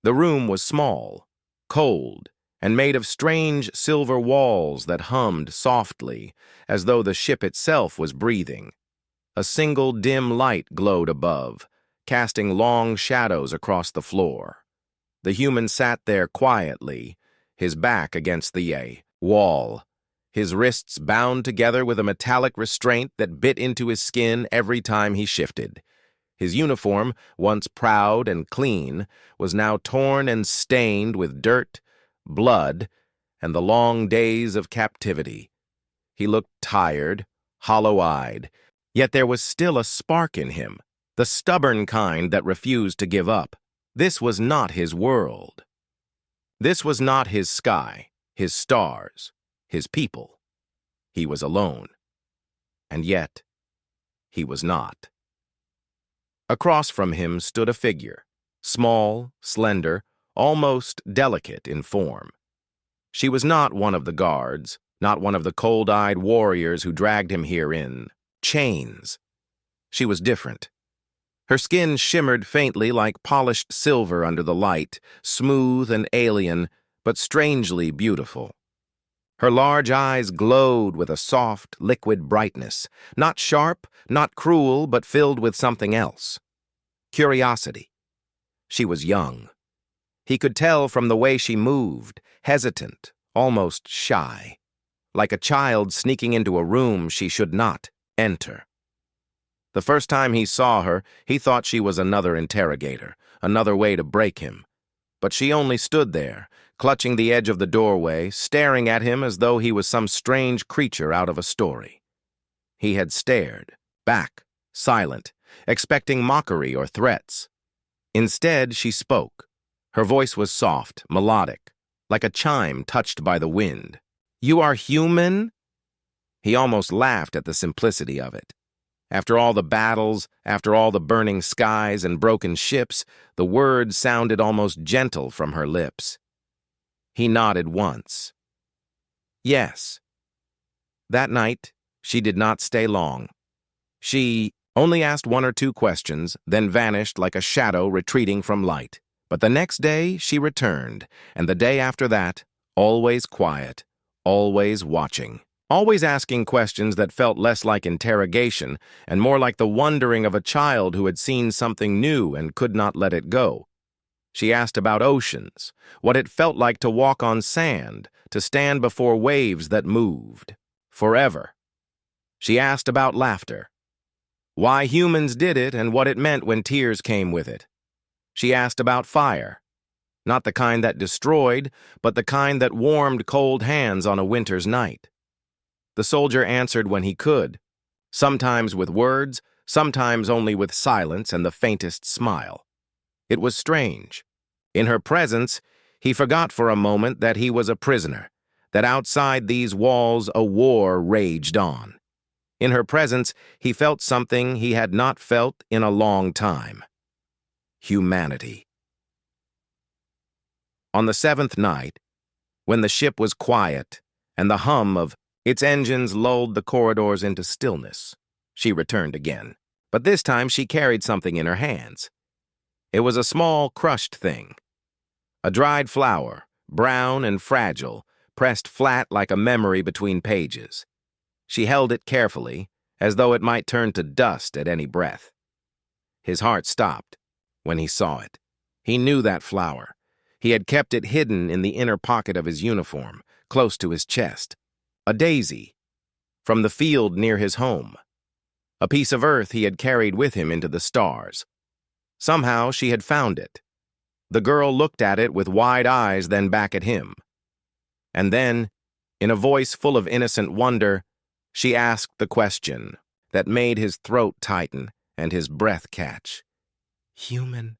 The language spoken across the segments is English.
The room was small, cold, and made of strange silver walls that hummed softly, as though the ship itself was breathing. A single dim light glowed above, casting long shadows across the floor. The human sat there quietly, his back against the wall, his wrists bound together with a metallic restraint that bit into his skin every time he shifted. His uniform, once proud and clean, was now torn and stained with dirt, blood, and the long days of captivity. He looked tired, hollow-eyed, yet there was still a spark in him, the stubborn kind that refused to give up. This was not his world. This was not his sky, his stars, his people. He was alone. And yet, he was not. Across from him stood a figure, small, slender, almost delicate in form. She was not one of the guards, not one of the cold-eyed warriors who dragged him here in chains. She was different. Her skin shimmered faintly like polished silver under the light, smooth and alien, but strangely beautiful. Her large eyes glowed with a soft, liquid brightness, not sharp, not cruel, but filled with something else. Curiosity. She was young. He could tell from the way she moved, hesitant, almost shy, like a child sneaking into a room she should not enter. The first time he saw her, he thought she was another interrogator, another way to break him. But she only stood there, clutching the edge of the doorway, staring at him as though he was some strange creature out of a story. He had stared, back, silent, expecting mockery or threats. Instead, she spoke. Her voice was soft, melodic, like a chime touched by the wind. "You are human?" He almost laughed at the simplicity of it. After all the battles, after all the burning skies and broken ships, the words sounded almost gentle from her lips. He nodded once. Yes. That night, she did not stay long. She only asked one or two questions, then vanished like a shadow retreating from light. But the next day, she returned, and the day after that, always quiet, always watching. Always asking questions that felt less like interrogation and more like the wondering of a child who had seen something new and could not let it go. She asked about oceans, what it felt like to walk on sand, to stand before waves that moved, forever. She asked about laughter, why humans did it and what it meant when tears came with it. She asked about fire, not the kind that destroyed, but the kind that warmed cold hands on a winter's night. The soldier answered when he could, sometimes with words, sometimes only with silence and the faintest smile. It was strange. In her presence, he forgot for a moment that he was a prisoner, that outside these walls a war raged on. In her presence, he felt something he had not felt in a long time. Humanity. On the seventh night, when the ship was quiet and the hum of its engines lulled the corridors into stillness, she returned again. But this time she carried something in her hands. It was a small, crushed thing. A dried flower, brown and fragile, pressed flat like a memory between pages. She held it carefully, as though it might turn to dust at any breath. His heart stopped when he saw it. He knew that flower. He had kept it hidden in the inner pocket of his uniform, close to his chest. A daisy, from the field near his home. A piece of earth he had carried with him into the stars. Somehow she had found it. The girl looked at it with wide eyes, then back at him. And then, in a voice full of innocent wonder, she asked the question that made his throat tighten and his breath catch. "Human,"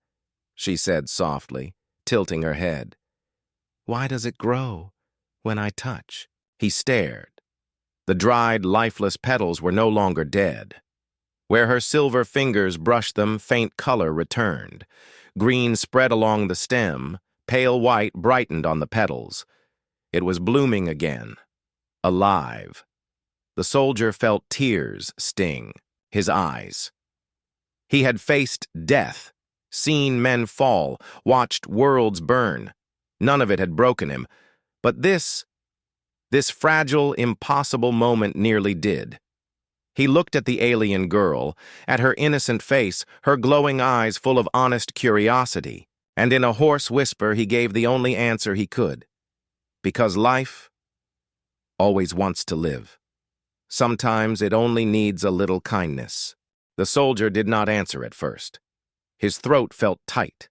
she said softly, tilting her head. "Why does it grow when I touch?" He stared. The dried, lifeless petals were no longer dead. Where her silver fingers brushed them, faint color returned. Green spread along the stem, pale white brightened on the petals. It was blooming again, alive. The soldier felt tears sting his eyes. He had faced death, seen men fall, watched worlds burn. None of it had broken him, but this fragile, impossible moment nearly did. He looked at the alien girl, at her innocent face, her glowing eyes full of honest curiosity, and in a hoarse whisper he gave the only answer he could. Because life always wants to live. Sometimes it only needs a little kindness. The soldier did not answer at first. His throat felt tight,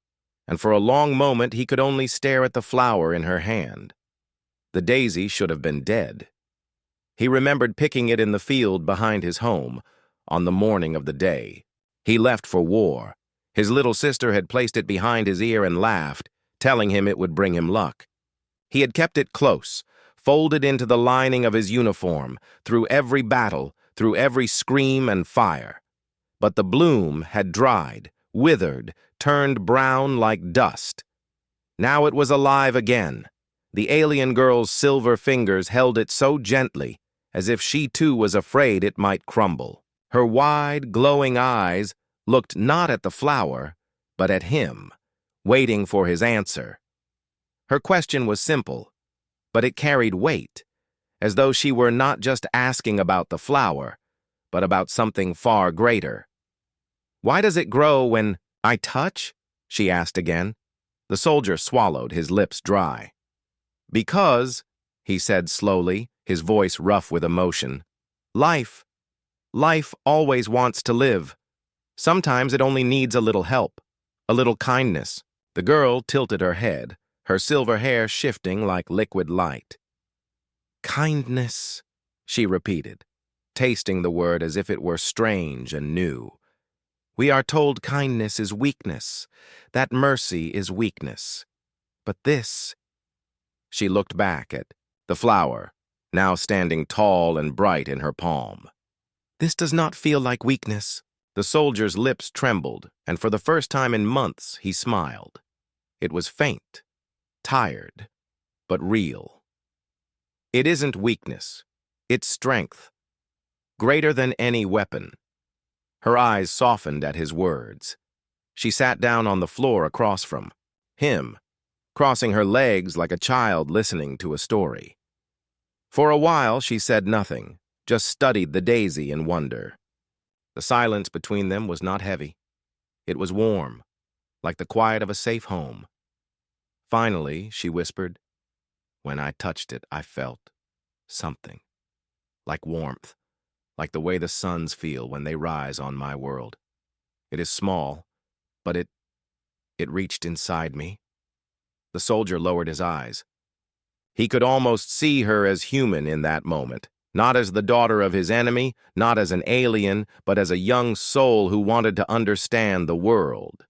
and for a long moment he could only stare at the flower in her hand. The daisy should have been dead. He remembered picking it in the field behind his home on the morning of the day. He left for war. His little sister had placed it behind his ear and laughed, telling him it would bring him luck. He had kept it close, folded into the lining of his uniform, through every battle, through every scream and fire. But the bloom had dried, withered, turned brown like dust. Now it was alive again. The alien girl's silver fingers held it so gently, as if she too was afraid it might crumble. Her wide, glowing eyes looked not at the flower, but at him, waiting for his answer. Her question was simple, but it carried weight, as though she were not just asking about the flower, but about something far greater. "Why does it grow when I touch?" she asked again. The soldier swallowed, his lips dry. "Because," he said slowly, his voice rough with emotion, life always wants to live. Sometimes it only needs a little help, a little kindness." The girl tilted her head, her silver hair shifting like liquid light. "Kindness," she repeated, tasting the word as if it were strange and new. "We are told kindness is weakness, that mercy is weakness. But this—" She looked back at the flower, now standing tall and bright in her palm. "This does not feel like weakness." The soldier's lips trembled, and for the first time in months he smiled. It was faint, tired, but real. "It isn't weakness. It's strength. Greater than any weapon." Her eyes softened at his words. She sat down on the floor across from him, crossing her legs like a child listening to a story. For a while she said nothing, just studied the daisy in wonder. The silence between them was not heavy. It was warm, like the quiet of a safe home. Finally, she whispered, "When I touched it, I felt something. Like warmth, like the way the suns feel when they rise on my world. It is small, but it reached inside me." The soldier lowered his eyes. He could almost see her as human in that moment, not as the daughter of his enemy, not as an alien, but as a young soul who wanted to understand the world.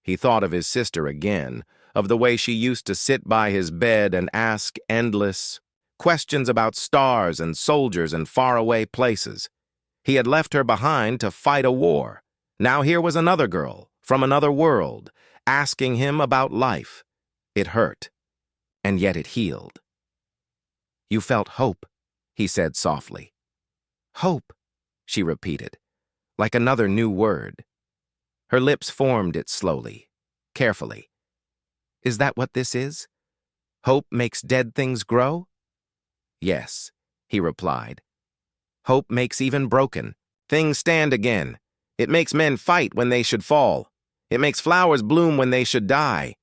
He thought of his sister again, of the way she used to sit by his bed and ask endless questions about stars and soldiers and faraway places. He had left her behind to fight a war. Now here was another girl, from another world, asking him about life. It hurt, and yet it healed. "You felt hope," he said softly. "Hope," she repeated, like another new word. Her lips formed it slowly, carefully. "Is that what this is? Hope makes dead things grow?" "Yes," he replied. "Hope makes even broken things stand again. It makes men fight when they should fall. It makes flowers bloom when they should die."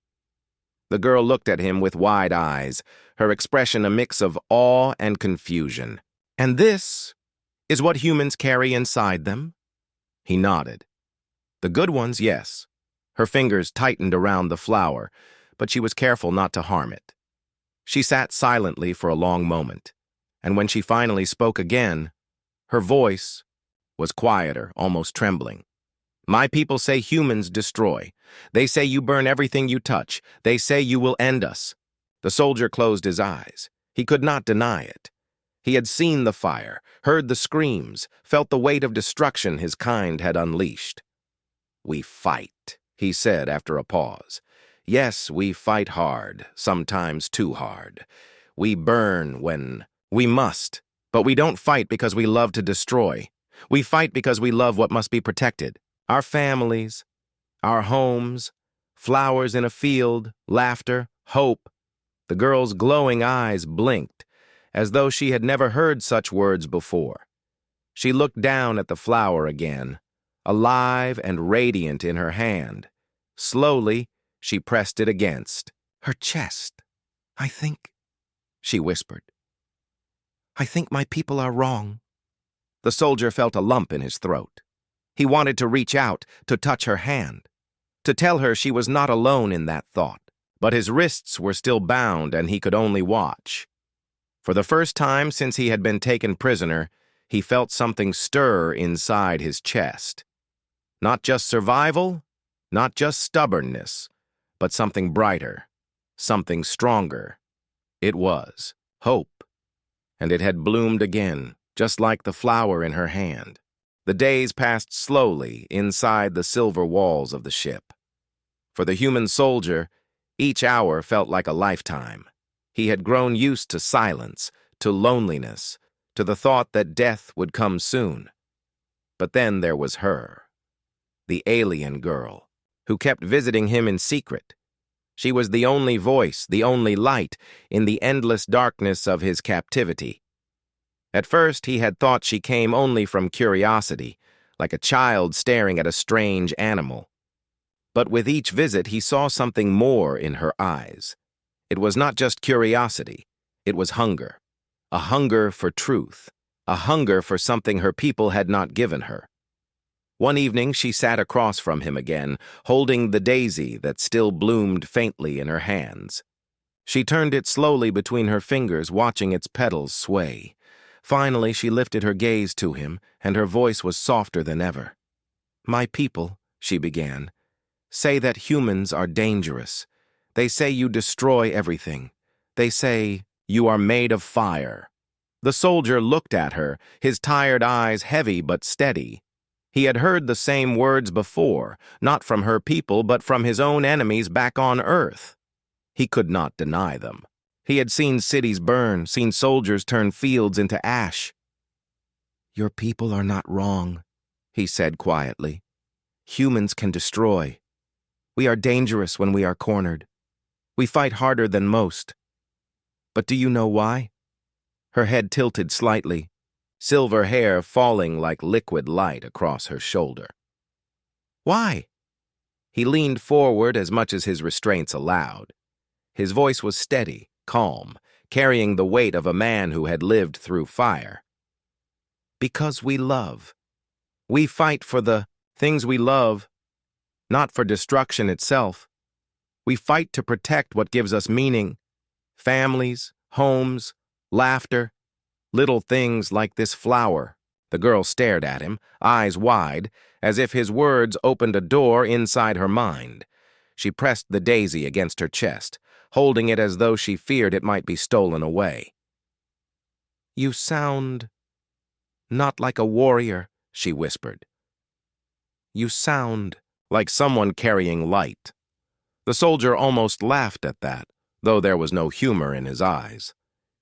The girl looked at him with wide eyes, her expression a mix of awe and confusion. "And this is what humans carry inside them?" He nodded. "The good ones, yes." Her fingers tightened around the flower, but she was careful not to harm it. She sat silently for a long moment, and when she finally spoke again, her voice was quieter, almost trembling. "My people say humans destroy. They say you burn everything you touch. They say you will end us." The soldier closed his eyes. He could not deny it. He had seen the fire, heard the screams, felt the weight of destruction his kind had unleashed. "We fight," he said after a pause. "Yes, we fight hard, sometimes too hard. We burn when we must, but we don't fight because we love to destroy. We fight because we love what must be protected. Our families, Our homes, flowers in a field, laughter, hope. The girl's glowing eyes blinked, as though she had never heard such words before. She looked down at the flower again, alive and radiant in her hand. Slowly, she pressed it against her chest. "I think," she whispered. "I think my people are wrong." The soldier felt a lump in his throat. He wanted to reach out, to touch her hand, to tell her she was not alone in that thought. But his wrists were still bound and he could only watch. For the first time since he had been taken prisoner, he felt something stir inside his chest. Not just survival, not just stubbornness, but something brighter, something stronger. It was hope, and it had bloomed again, just like the flower in her hand. The days passed slowly inside the silver walls of the ship. For the human soldier, each hour felt like a lifetime. He had grown used to silence, to loneliness, to the thought that death would come soon. But then there was her, the alien girl, who kept visiting him in secret. She was the only voice, the only light, in the endless darkness of his captivity. At first, he had thought she came only from curiosity, like a child staring at a strange animal. But with each visit, he saw something more in her eyes. It was not just curiosity, it was hunger. A hunger for truth, a hunger for something her people had not given her. One evening, she sat across from him again, holding the daisy that still bloomed faintly in her hands. She turned it slowly between her fingers, watching its petals sway. Finally, she lifted her gaze to him, and her voice was softer than ever. "My people," she began, "say that humans are dangerous. They say you destroy everything. They say you are made of fire." The soldier looked at her, his tired eyes heavy but steady. He had heard the same words before, not from her people, but from his own enemies back on Earth. He could not deny them. He had seen cities burn, seen soldiers turn fields into ash. "Your people are not wrong," he said quietly. "Humans can destroy. We are dangerous when we are cornered. We fight harder than most. But do you know why?" Her head tilted slightly, silver hair falling like liquid light across her shoulder. "Why?" He leaned forward as much as his restraints allowed. His voice was steady, calm, carrying the weight of a man who had lived through fire. "Because we love. We fight for the things we love, not for destruction itself. We fight to protect what gives us meaning. Families, homes, laughter, little things like this flower." The girl stared at him, eyes wide, as if his words opened a door inside her mind. She pressed the daisy against her chest, holding it as though she feared it might be stolen away. "You sound not like a warrior," she whispered. "You sound like someone carrying light." The soldier almost laughed at that, though there was no humor in his eyes.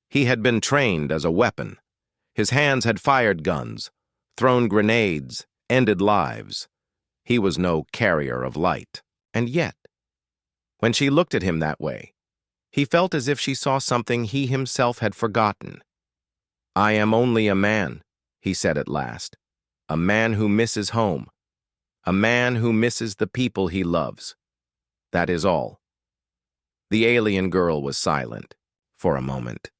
He had been trained as a weapon. His hands had fired guns, thrown grenades, ended lives. He was no carrier of light. And yet, when she looked at him that way, he felt as if she saw something he himself had forgotten. "I am only a man," he said at last. "A man who misses home. A man who misses the people he loves. That is all." The alien girl was silent for a moment.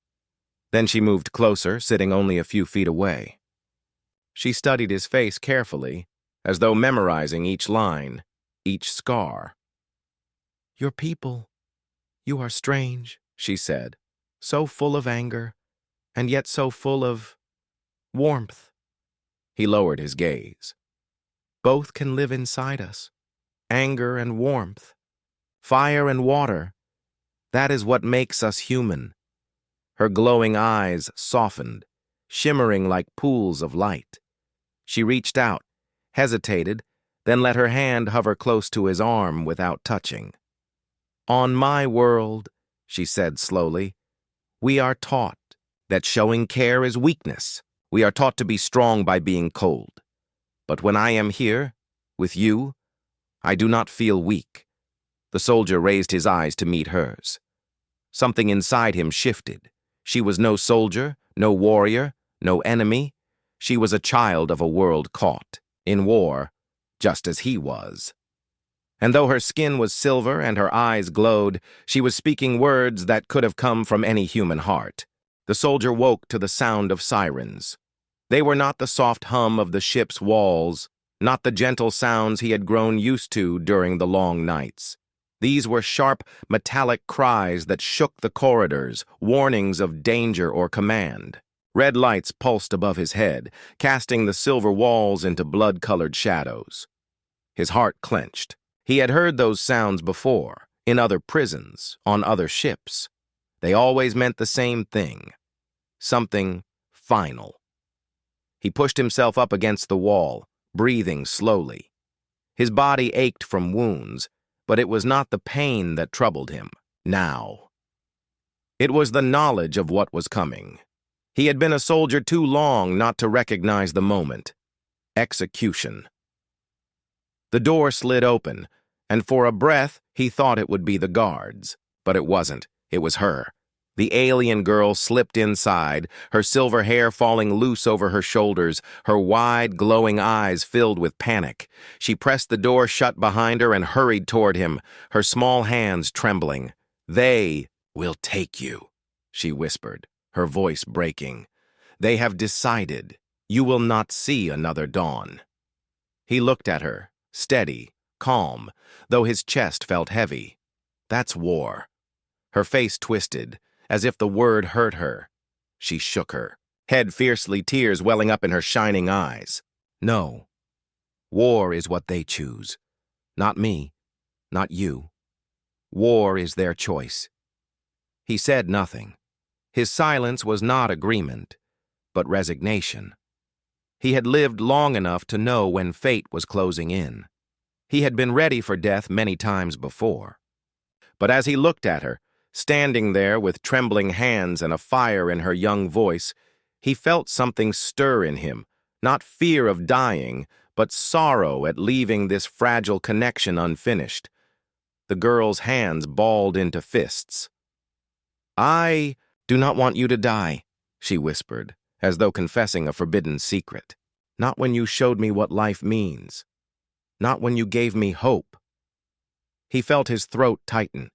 Then she moved closer, sitting only a few feet away. She studied his face carefully, as though memorizing each line, each scar. "Your people, you are strange," she said, "so full of anger, and yet so full of warmth." He lowered his gaze. "Both can live inside us, anger and warmth, fire and water. That is what makes us human." Her glowing eyes softened, shimmering like pools of light. She reached out, hesitated, then let her hand hover close to his arm without touching. "On my world," she said slowly, "we are taught that showing care is weakness. We are taught to be strong by being cold. But when I am here, with you, I do not feel weak. The soldier raised his eyes to meet hers. Something inside him shifted. She was no soldier, no warrior, no enemy. She was a child of a world caught in war, just as he was. And though her skin was silver and her eyes glowed, she was speaking words that could have come from any human heart. The soldier woke to the sound of sirens. They were not the soft hum of the ship's walls, not the gentle sounds he had grown used to during the long nights. These were sharp, metallic cries that shook the corridors, warnings of danger or command. Red lights pulsed above his head, casting the silver walls into blood-colored shadows. His heart clenched. He had heard those sounds before, in other prisons, on other ships. They always meant the same thing. Something final. He pushed himself up against the wall, breathing slowly. His body ached from wounds, but it was not the pain that troubled him, now. It was the knowledge of what was coming. He had been a soldier too long not to recognize the moment. Execution. The door slid open, and for a breath he thought it would be the guards. But it wasn't. It was her. The alien girl slipped inside, her silver hair falling loose over her shoulders, her wide, glowing eyes filled with panic. She pressed the door shut behind her and hurried toward him, her small hands trembling. "They will take you," she whispered, her voice breaking. "They have decided you will not see another dawn." He looked at her, steady, calm, though his chest felt heavy. That's war. Her face twisted, as if the word hurt her. She shook her head fiercely, tears welling up in her shining eyes. "No. War is what they choose. Not me. Not you. War is their choice." He said nothing. His silence was not agreement, but resignation. He had lived long enough to know when fate was closing in. He had been ready for death many times before. But as he looked at her, standing there with trembling hands and a fire in her young voice, he felt something stir in him, not fear of dying, but sorrow at leaving this fragile connection unfinished. The girl's hands balled into fists. "I do not want you to die," she whispered, as though confessing a forbidden secret. "Not when you showed me what life means. Not when you gave me hope." He felt his throat tighten.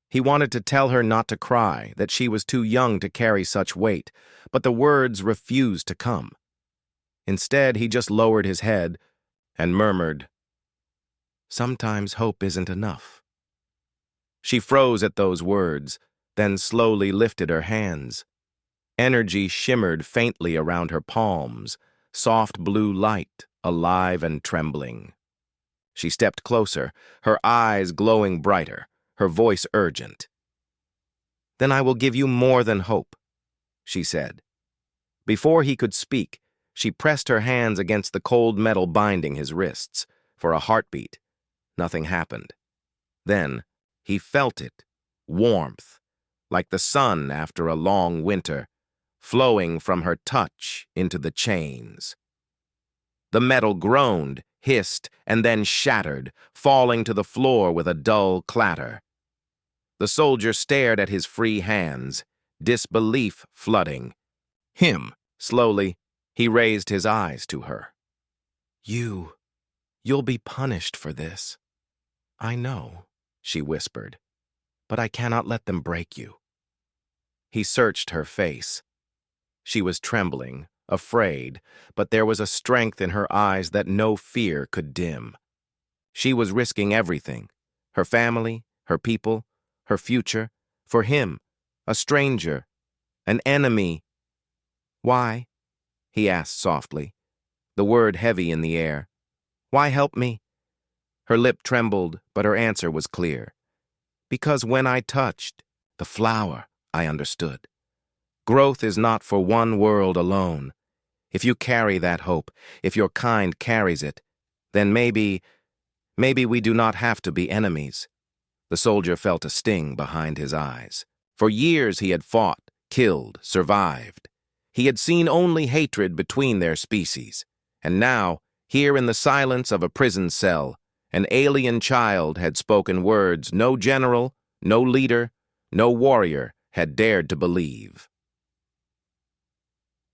He wanted to tell her not to cry, that she was too young to carry such weight, but the words refused to come. Instead, he just lowered his head and murmured, "Sometimes hope isn't enough." She froze at those words, then slowly lifted her hands. Energy shimmered faintly around her palms, soft blue light, alive and trembling. She stepped closer, her eyes glowing brighter, her voice urgent. "Then I will give you more than hope," she said. Before he could speak, she pressed her hands against the cold metal binding his wrists. For a heartbeat, nothing happened. Then he felt it, warmth, like the sun after a long winter, flowing from her touch into the chains. The metal groaned, hissed, and then shattered, falling to the floor with a dull clatter. The soldier stared at his free hands, disbelief flooding him. Slowly, he raised his eyes to her. You'll be punished for this." "I know," she whispered, "but I cannot let them break you." He searched her face. She was trembling, afraid, but there was a strength in her eyes that no fear could dim. She was risking everything, her family, her people, her future, for him, a stranger, an enemy. "Why?" he asked softly, the word heavy in the air. "Why help me?" Her lip trembled, but her answer was clear. "Because when I touched the flower, I understood. Growth is not for one world alone. If you carry that hope, if your kind carries it, then maybe we do not have to be enemies." The soldier felt a sting behind his eyes. For years he had fought, killed, survived. He had seen only hatred between their species. And now, here in the silence of a prison cell, An alien child had spoken words no general, no leader, no warrior had dared to believe.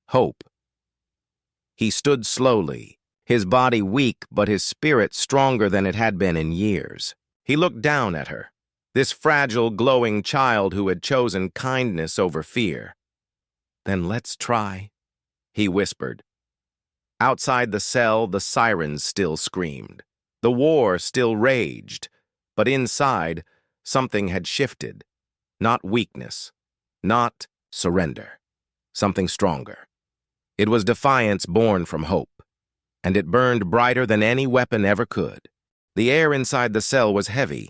Hope. He stood slowly, his body weak but his spirit stronger than it had been in years. He looked down at her, this fragile, glowing child who had chosen kindness over fear. "Then let's try," he whispered. Outside the cell, the sirens still screamed. The war still raged, but inside, something had shifted. Not weakness, not surrender. Something stronger. It was defiance born from hope, and it burned brighter than any weapon ever could. The air inside the cell was heavy.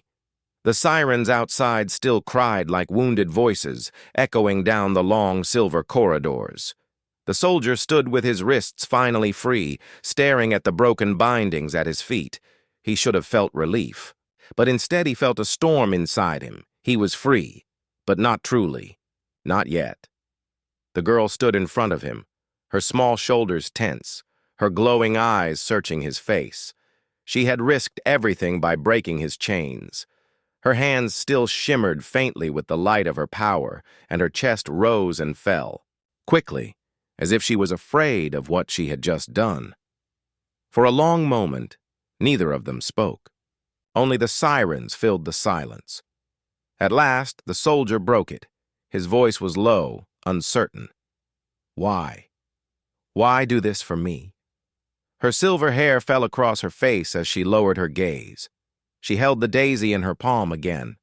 The sirens outside still cried like wounded voices, echoing down the long silver corridors. The soldier stood with his wrists finally free, staring at the broken bindings at his feet. He should have felt relief, but instead he felt a storm inside him. He was free, but not truly. Not yet. The girl stood in front of him, her small shoulders tense, her glowing eyes searching his face. She had risked everything by breaking his chains. Her hands still shimmered faintly with the light of her power, and her chest rose and fell, quickly, as if she was afraid of what she had just done. For a long moment, neither of them spoke. Only the sirens filled the silence. At last, the soldier broke it. His voice was low, uncertain. "Why? Why do this for me?" Her silver hair fell across her face as she lowered her gaze. She held the daisy in her palm again,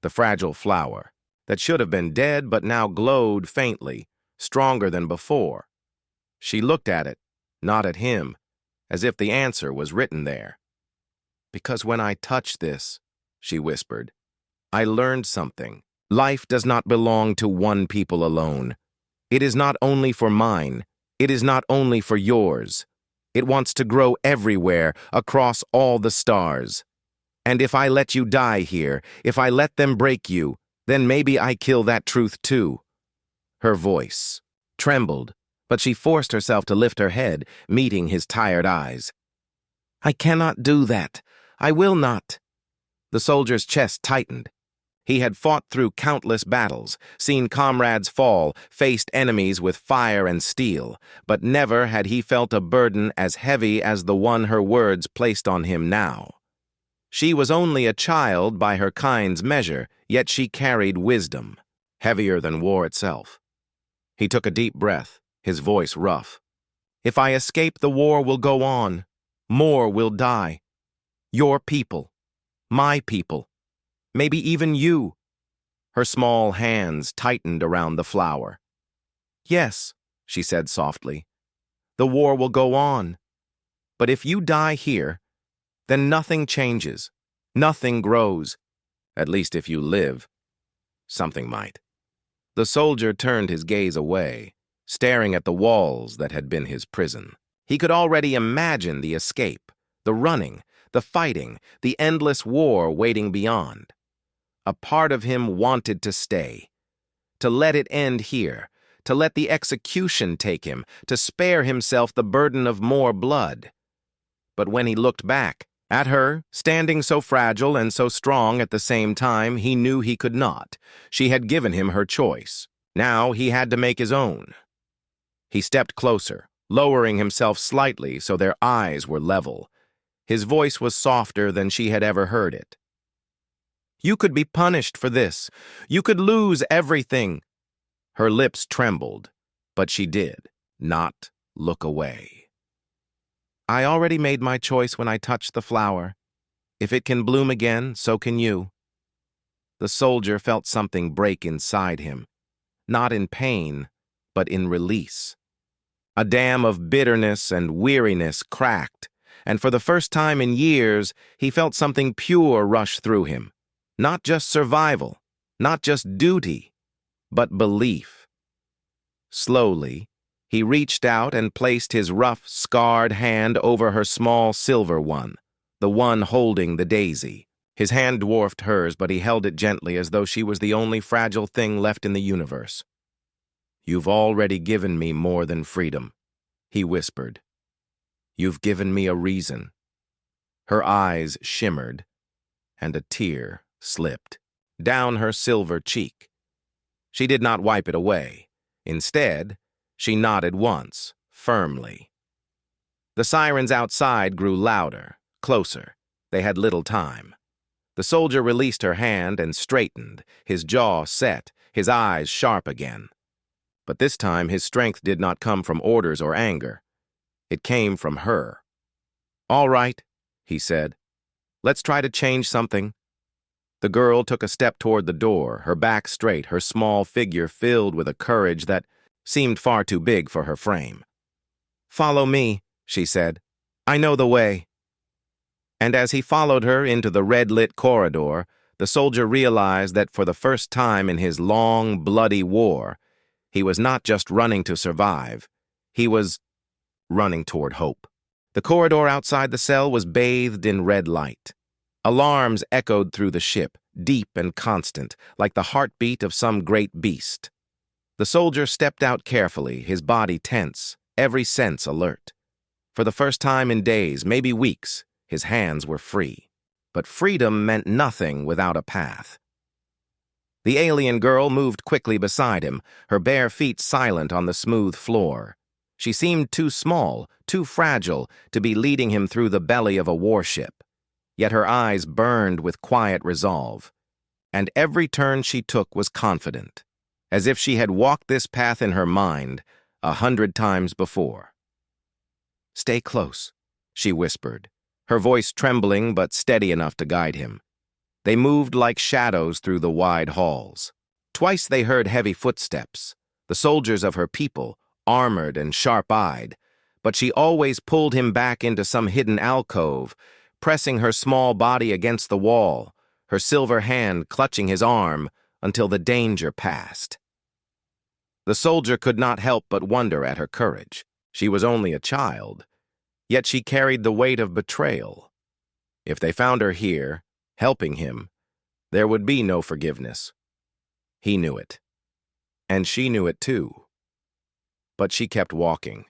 the fragile flower that should have been dead but now glowed faintly, stronger than before. She looked at it, not at him, as if the answer was written there. "Because when I touched this," she whispered, "I learned something. Life does not belong to one people alone. It is not only for mine. It is not only for yours. It wants to grow everywhere, across all the stars. And if I let you die here, if I let them break you, then maybe I kill that truth too." Her voice trembled, but she forced herself to lift her head, meeting his tired eyes. "I cannot do that. I will not." The soldier's chest tightened. He had fought through countless battles, seen comrades fall, faced enemies with fire and steel, but never had he felt a burden as heavy as the one her words placed on him now. She was only a child by her kind's measure, yet she carried wisdom, heavier than war itself. He took a deep breath, his voice rough. "If I escape, the war will go on. More will die. Your people. My people. Maybe even you." Her small hands tightened around the flower. "Yes," she said softly, "the war will go on. But if you die here, then nothing changes, nothing grows. At least if you live, something might." The soldier turned his gaze away, staring at the walls that had been his prison. He could already imagine the escape, the running, the fighting, the endless war waiting beyond. A part of him wanted to stay, to let it end here, to let the execution take him, to spare himself the burden of more blood. But when he looked back, at her, standing so fragile and so strong at the same time, he knew he could not. She had given him her choice. Now he had to make his own. He stepped closer, lowering himself slightly so their eyes were level. His voice was softer than she had ever heard it. "You could be punished for this. You could lose everything." Her lips trembled, but she did not look away. "I already made my choice when I touched the flower. If it can bloom again, so can you." The soldier felt something break inside him, not in pain, but in release. A dam of bitterness and weariness cracked, and for the first time in years, he felt something pure rush through him. Not just survival, not just duty, but belief. Slowly, he reached out and placed his rough, scarred hand over her small silver one, the one holding the daisy. His hand dwarfed hers, but he held it gently as though she was the only fragile thing left in the universe. "You've already given me more than freedom," he whispered. "You've given me a reason." Her eyes shimmered, and a tear slipped down her silver cheek. She did not wipe it away. Instead, she nodded once, firmly. The sirens outside grew louder, closer. They had little time. The soldier released her hand and straightened, his jaw set, his eyes sharp again. But this time his strength did not come from orders or anger. It came from her. "All right," he said. "Let's try to change something." The girl took a step toward the door, her back straight, her small figure filled with a courage that seemed far too big for her frame. "Follow me," she said. "I know the way." And as he followed her into the red-lit corridor, the soldier realized that for the first time in his long, bloody war, he was not just running to survive. He was running toward hope. The corridor outside the cell was bathed in red light. Alarms echoed through the ship, deep and constant, like the heartbeat of some great beast. The soldier stepped out carefully, his body tense, every sense alert. For the first time in days, maybe weeks, his hands were free. But freedom meant nothing without a path. The alien girl moved quickly beside him, her bare feet silent on the smooth floor. She seemed too small, too fragile, to be leading him through the belly of a warship. Yet her eyes burned with quiet resolve. And every turn she took was confident, as if she had walked this path in her mind 100 times before. "Stay close," she whispered, her voice trembling but steady enough to guide him. They moved like shadows through the wide halls. Twice they heard heavy footsteps, the soldiers of her people, armored and sharp-eyed, but she always pulled him back into some hidden alcove, pressing her small body against the wall, her silver hand clutching his arm until the danger passed. The soldier could not help but wonder at her courage. She was only a child, yet she carried the weight of betrayal. If they found her here, helping him, there would be no forgiveness. He knew it. And she knew it too. But she kept walking.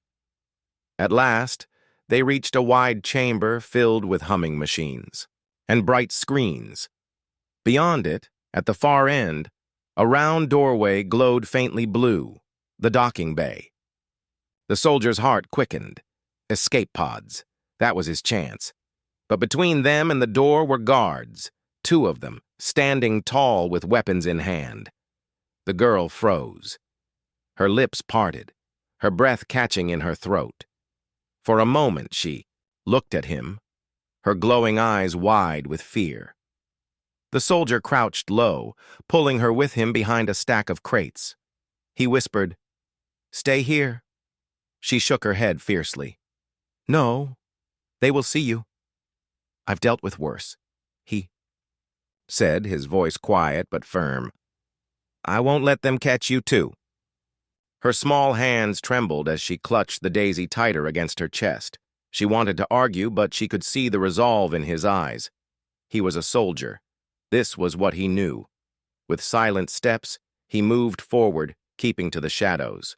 At last, they reached a wide chamber filled with humming machines and bright screens. Beyond it, at the far end, a round doorway glowed faintly blue, the docking bay. The soldier's heart quickened. Escape pods. That was his chance. But between them and the door were guards, 2 of them, standing tall with weapons in hand. The girl froze. Her lips parted, her breath catching in her throat. For a moment she looked at him, her glowing eyes wide with fear. The soldier crouched low, pulling her with him behind a stack of crates. He whispered, "Stay here." She shook her head fiercely. "No, they will see you. I've dealt with worse," he said, his voice quiet but firm. "I won't let them catch you too." Her small hands trembled as she clutched the daisy tighter against her chest. She wanted to argue, but she could see the resolve in his eyes. He was a soldier. This was what he knew. With silent steps, he moved forward, keeping to the shadows.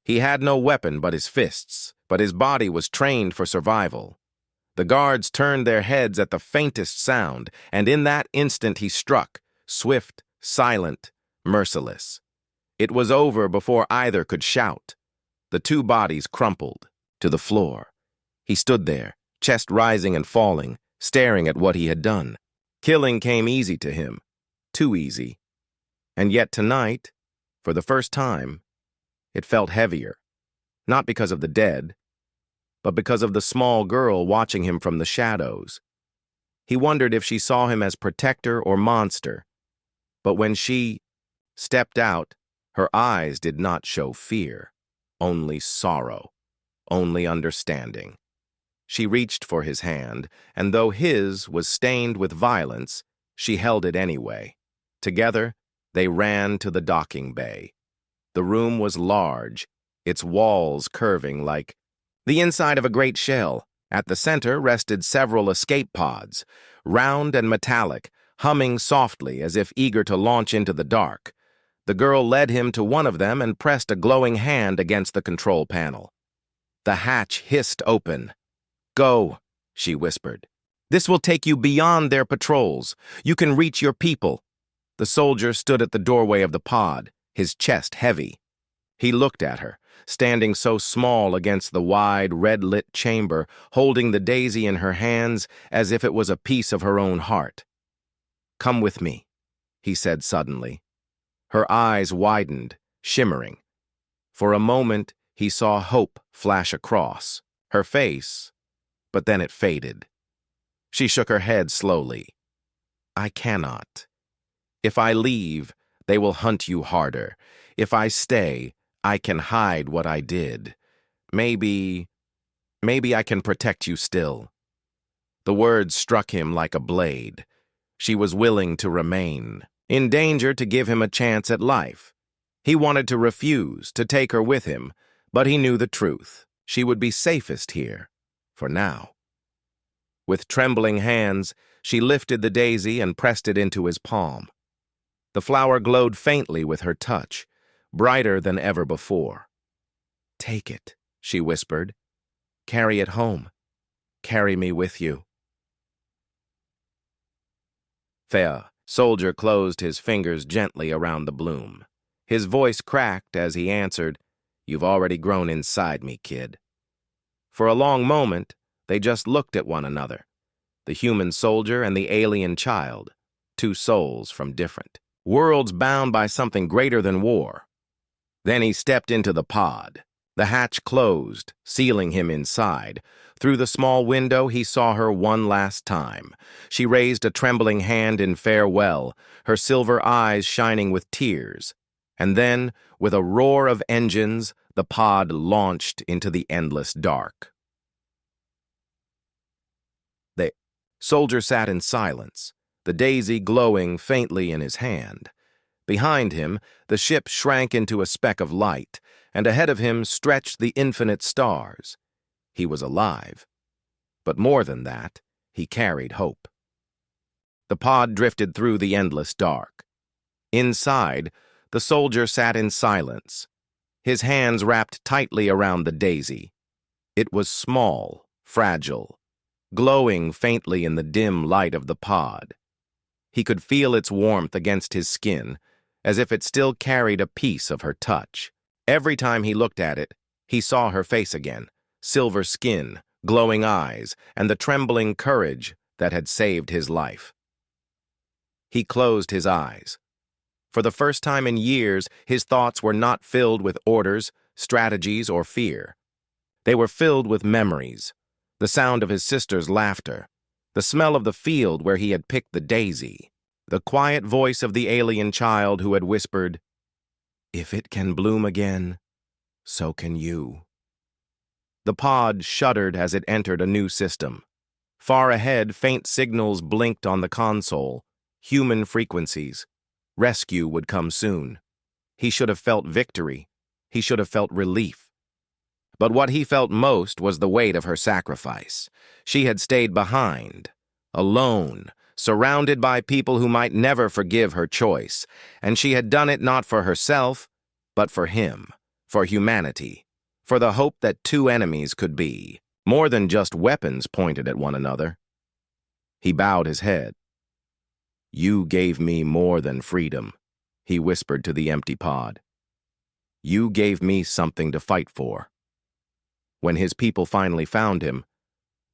He had no weapon but his fists, but his body was trained for survival. The guards turned their heads at the faintest sound, and in that instant he struck, swift, silent, merciless. It was over before either could shout. The 2 bodies crumpled to the floor. He stood there, chest rising and falling, staring at what he had done. Killing came easy to him, too easy. And yet tonight, for the first time, it felt heavier. Not because of the dead, but because of the small girl watching him from the shadows. He wondered if she saw him as protector or monster. But when she stepped out, her eyes did not show fear, only sorrow, only understanding. She reached for his hand, and though his was stained with violence, she held it anyway. Together, they ran to the docking bay. The room was large, its walls curving like the inside of a great shell. At the center rested several escape pods, round and metallic, humming softly as if eager to launch into the dark. The girl led him to one of them and pressed a glowing hand against the control panel. The hatch hissed open. "Go," she whispered. This will take you beyond their patrols. You can reach your people." The soldier stood at the doorway of the pod, his chest heavy. He looked at her, standing so small against the wide, red-lit chamber, holding the daisy in her hands as if it was a piece of her own heart. "Come with me," he said suddenly. Her eyes widened, shimmering. For a moment, he saw hope flash across her face, but then it faded. She shook her head slowly. "I cannot. If I leave, they will hunt you harder. If I stay, I can hide what I did. Maybe I can protect you still." The words struck him like a blade. She was willing to remain, in danger to give him a chance at life. He wanted to refuse, to take her with him, but he knew the truth. She would be safest here, for now. With trembling hands, she lifted the daisy and pressed it into his palm. The flower glowed faintly with her touch, brighter than ever before. "Take it," she whispered. "Carry it home. Carry me with you." The soldier closed his fingers gently around the bloom. His voice cracked as he answered, "You've already grown inside me, kid." For a long moment, they just looked at one another, the human soldier and the alien child, two souls from different worlds bound by something greater than war. Then he stepped into the pod. The hatch closed, sealing him inside. Through the small window, he saw her one last time. She raised a trembling hand in farewell, her silver eyes shining with tears. And then, with a roar of engines, the pod launched into the endless dark. The soldier sat in silence, the daisy glowing faintly in his hand. Behind him, the ship shrank into a speck of light, and ahead of him stretched the infinite stars. He was alive. But more than that, he carried hope. The pod drifted through the endless dark. Inside, the soldier sat in silence, his hands wrapped tightly around the daisy. It was small, fragile, glowing faintly in the dim light of the pod. He could feel its warmth against his skin, as if it still carried a piece of her touch. Every time he looked at it, he saw her face again, silver skin, glowing eyes, and the trembling courage that had saved his life. He closed his eyes. For the first time in years, his thoughts were not filled with orders, strategies, or fear. They were filled with memories, the sound of his sister's laughter, the smell of the field where he had picked the daisy, the quiet voice of the alien child who had whispered, "If it can bloom again, so can you." The pod shuddered as it entered a new system. Far ahead, faint signals blinked on the console, human frequencies. Rescue would come soon. He should have felt victory. He should have felt relief. But what he felt most was the weight of her sacrifice. She had stayed behind, alone, surrounded by people who might never forgive her choice, and she had done it not for herself, but for him, for humanity, for the hope that two enemies could be, more than just weapons pointed at one another. He bowed his head. "You gave me more than freedom," he whispered to the empty pod. "You gave me something to fight for." When his people finally found him,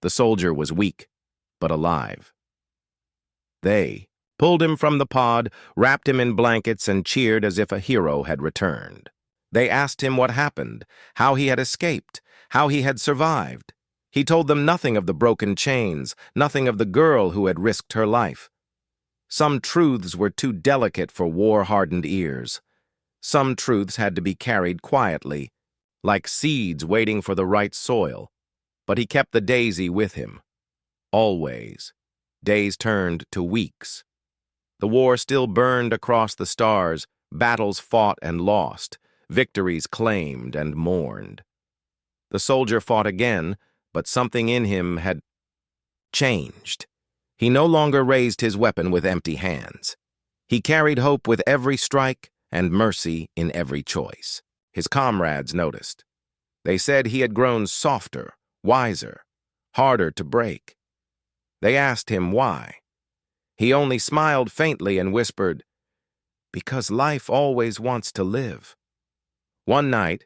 the soldier was weak, but alive. They pulled him from the pod, wrapped him in blankets, and cheered as if a hero had returned. They asked him what happened, how he had escaped, how he had survived. He told them nothing of the broken chains, nothing of the girl who had risked her life. Some truths were too delicate for war-hardened ears. Some truths had to be carried quietly, like seeds waiting for the right soil. But he kept the daisy with him. Always. Days turned to weeks. The war still burned across the stars, battles fought and lost, victories claimed and mourned. The soldier fought again, but something in him had changed. He no longer raised his weapon with empty hands. He carried hope with every strike and mercy in every choice. His comrades noticed. They said he had grown softer, wiser, harder to break. They asked him why. He only smiled faintly and whispered, "Because life always wants to live." One night,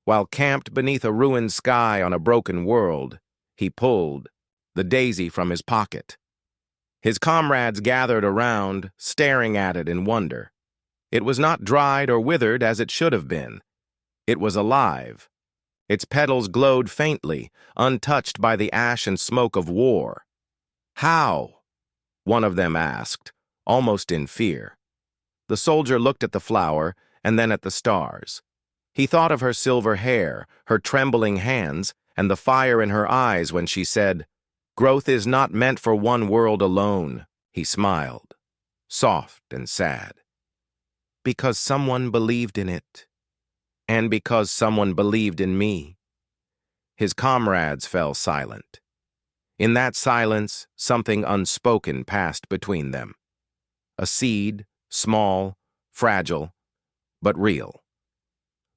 while camped beneath a ruined sky on a broken world, he pulled the daisy from his pocket. His comrades gathered around, staring at it in wonder. It was not dried or withered as it should have been. It was alive. Its petals glowed faintly, untouched by the ash and smoke of war. "How?" one of them asked, almost in fear. The soldier looked at the flower and then at the stars. He thought of her silver hair, her trembling hands, and the fire in her eyes when she said, "Growth is not meant for one world alone." He smiled, soft and sad. "Because someone believed in it, and because someone believed in me." His comrades fell silent. In that silence, something unspoken passed between them. A seed, small, fragile, but real.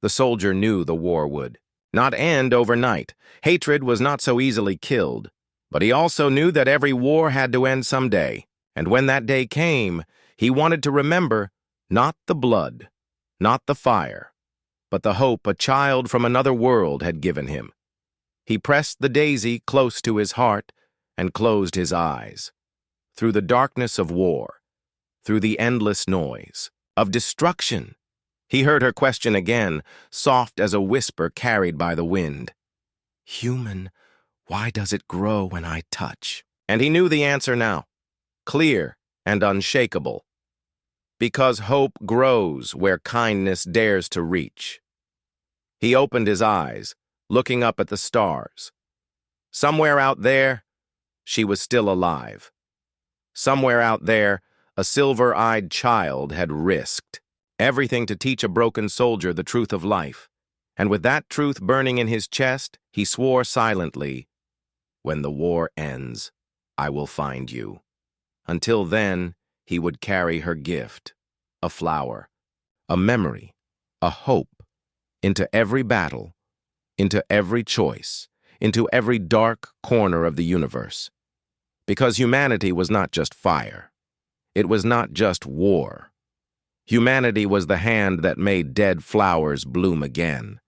The soldier knew the war would not end overnight. Hatred was not so easily killed. But he also knew that every war had to end someday. And when that day came, he wanted to remember not the blood, not the fire, but the hope a child from another world had given him. He pressed the daisy close to his heart and closed his eyes. Through the darkness of war, through the endless noise of destruction, he heard her question again, soft as a whisper carried by the wind. "Human, why does it grow when I touch?" And he knew the answer now, clear and unshakable. Because hope grows where kindness dares to reach. He opened his eyes, looking up at the stars. Somewhere out there, she was still alive. Somewhere out there, a silver-eyed child had risked everything to teach a broken soldier the truth of life. And with that truth burning in his chest, he swore silently, "When the war ends, I will find you." Until then, he would carry her gift, a flower, a memory, a hope, into every battle, into every choice, into every dark corner of the universe. Because humanity was not just fire. It was not just war. Humanity was the hand that made dead flowers bloom again.